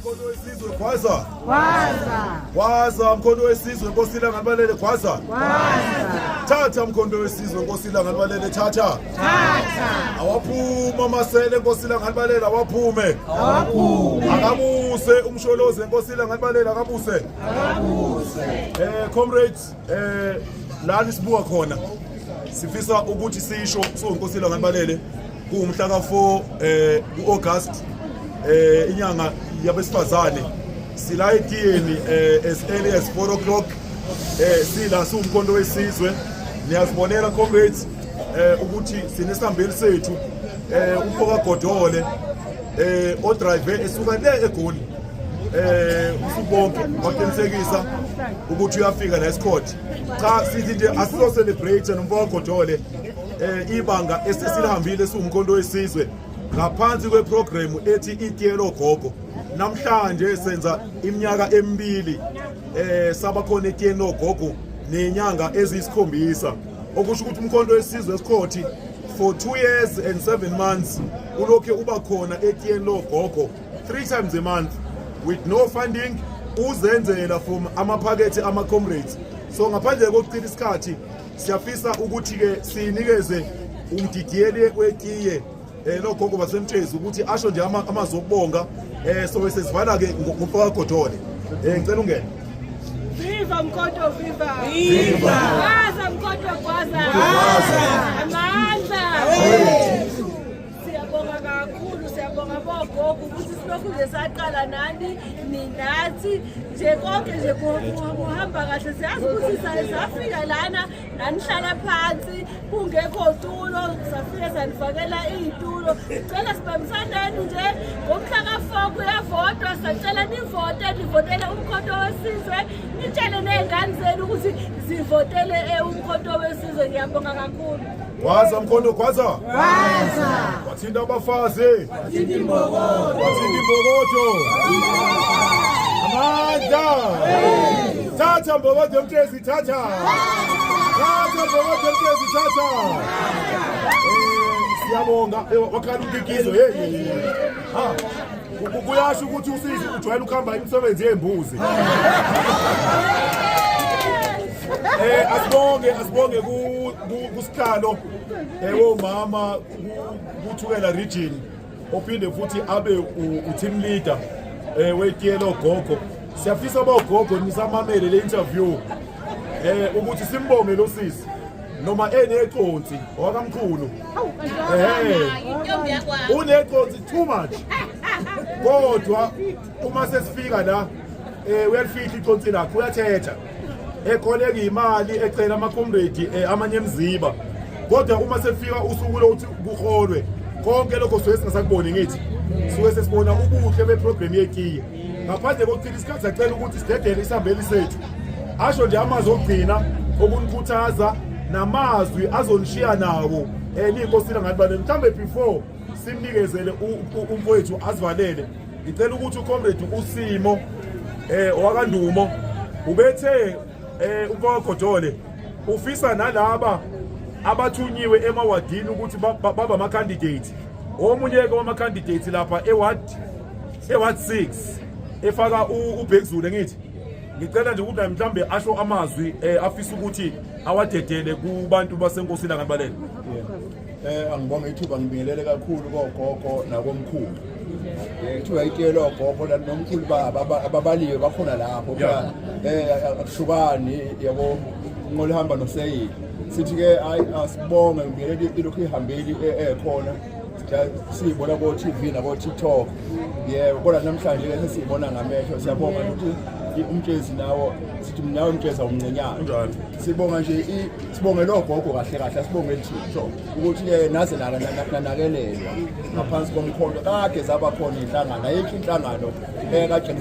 Mkhondo wesizwe Gwaza. Gwaza mkhondo wesizwe Nkosi ilanga libalele Gwaza. Thatha mkhondo wesizwe Nkosi ilanga libalele thatha. Awaphuma Masele Nkosi ilanga libalele awaphume. Akabuse umsholoze Nkosi ilanga libalele akabuse. Comrades lana sibuka khona sifisa ukuthi sisho Nkosi ilanga libalele kumhla ka4 uAugust inyanga yabesifazane sila etiyeni as early as 4 o'clock sila umkhondo wesizwe niyazibonela comrades ukuthi sinesihambeli sethu uPhoka Godole odrive esuka le eGoli usubonke waqinisekisa ukuthi uyafika la eScott cha sithi nje asizo celebrate noMphoka Godole ibanga esesilihambile umkhondo wesizwe ngaphansi kweprogram ethi itiyelo gogo namhlanje senza iminyaka emibili saba khona itiyelo gogo nenyanga ezisikhombisa okusho ukuthi umkhondo wesizwe eScott for 2 years and 7 months ulokho uba khona etiyelo gogo 3 times a month with no funding uzenzela from amaphakethe ama comrades so ngaphandle kokuchitha isikhathi siyafisa ukuthi ke sinikeze umdidiyeli wetiye lokho basemtshezi ukuthi asho nje amazokubonga so sesivala ke ngoMphoka Godole ngicela ungene. Viva mkhondo viva. Gwaza mkhondo gwaza. Amandla. Siyabonga kakhulu siyabonga bogogo ukuthi silokhu nje saqala nani ninathi nje konke nje kuhamba kahle siyazi ukuthi safika lana nanihlala phansi kungekho tulo safika sanifakela izitulo sicela sibambisaneni nje ngomhla ka4 kuyavotwa sicela nivotele umkhondo wesizwe nitshele nezingane zenu ukuthi zivotele umkhondo wesizwe ngiyabonga kakhulu. Gwaza mkhondo gwaza. Wathinta abafazi. Wathinta imbokodo. Amandla. Thatha mbokodo mtezi thatha. Siyabonga wakhala ukikizo kuyasho ukuthi usizi ujwayele ukuhamba imisebenzi yembuzi. Asibonge kusikhalo womama kuthukela region ophinde futhi abe u-team leader wetiyelo gogo siyafisa abogogo nisamamele le interview ukuthi simbonge lo sisi noma eneconsi wakamkhulu uneconsi too much kodwa uma sesifika la uyalifihla iconsi lakho uyathetha ekholeka imali ecela ama-comrade amanye emziba kodwa uma sefika usuku lokuthi kuholwe konke lokho suke singasakuboni ngithi suke sesibona ubuhle beprogram yetiye ngaphandle kokuchitha isikhathi sacela ukuthi sidedele isihambeli sethu asho nje amazwi okugcina okunikhuthaza namazwi azonishiya nawo niyinkosi ilanga libalele mhlambe before simnikezele umfowethu asivalele ngicela ukuthi ucomrade uSimo owakaNdumo ubethe uMphoka Godole ufisa nalaba abathunyiwe emawadini ukuthi baba ama-candidate omunye ke wama-candidate lapha eward 6 efaka uBhekuzulu ngithi ngicela nje ukuthi mhlambe asho amazwi afisa ukuthi awadedele kubantu baseNkosi ilanga libalele. Angibonga ithuba ngibingelele kakhulu kogogo nakomkhulu kuthiwa itiyelo gogo nomkhulu ababaliwe bakhona lapho akuhlukani yabo ngolihamba noseyili sithi ke asibonge ngibingelele ilokhu ihambeli ekhona siyibona ko TV nabo TikTok kodwa namhlanje ke siyibona ngamehlo siyabonga ukuthi umtshezi nawo sithi nawe umtsheza umncenyana sibonga nje sibonge lo gogo kahle kahle sibonge iThixo ukuthi naze nanakelelwa ngaphansi komkhondo kade zaba khona inhlangano ayikho inhlangano kade